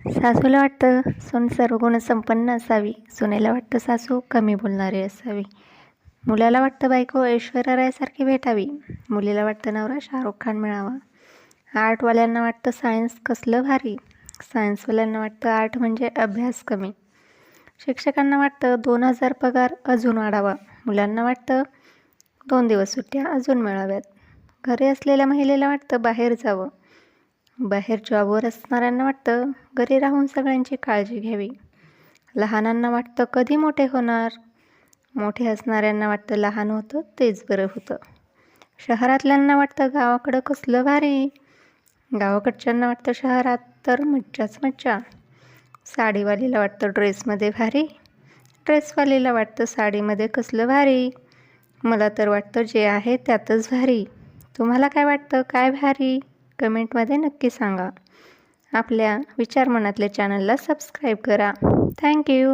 सासूला वाटतं सून सर्व गुणसंपन्न असावी, सुनेला वाटतं सासू कमी बोलणारी असावी, मुलाला वाटतं बायको ऐश्वर्या रायसारखी भेटावी, मुलीला वाटतं नवरा शाहरुख खान मिळावा. आर्टवाल्यांना वाटतं सायन्स कसलं भारी, सायन्सवाल्यांना वाटतं आर्ट म्हणजे अभ्यास कमी. शिक्षकांना वाटतं 2,000 पगार अजून वाढावा, मुलांना वाटतं 2 दिवस सुट्ट्या अजून मिळाव्यात. घरी असलेल्या महिलेला वाटतं बाहेर जावं, बाहेर जॉबवर असणाऱ्यांना वाटतं घरी राहून सगळ्यांची काळजी घ्यावी. लहानांना वाटतं कधी मोठे होणार, मोठे असणाऱ्यांना वाटतं लहान होतं तेच बरं होतं. शहरातल्यांना वाटतं गावाकडं कसलं भारी, गावाकडच्यांना वाटतं शहरात तर मज्जाच मज्जा. साडीवालीला वाटतं ड्रेसमध्ये भारी, ड्रेसवालीला वाटतं साडीमध्ये कसलं भारी. मला तर वाटतं जे आहे त्यातच भारी. तुम्हाला काय वाटतं, काय भारी? कमेंटमध्ये नक्की सांगा. आपल्या विचार मनातले चॅनलला सबस्क्राईब करा. थँक्यू.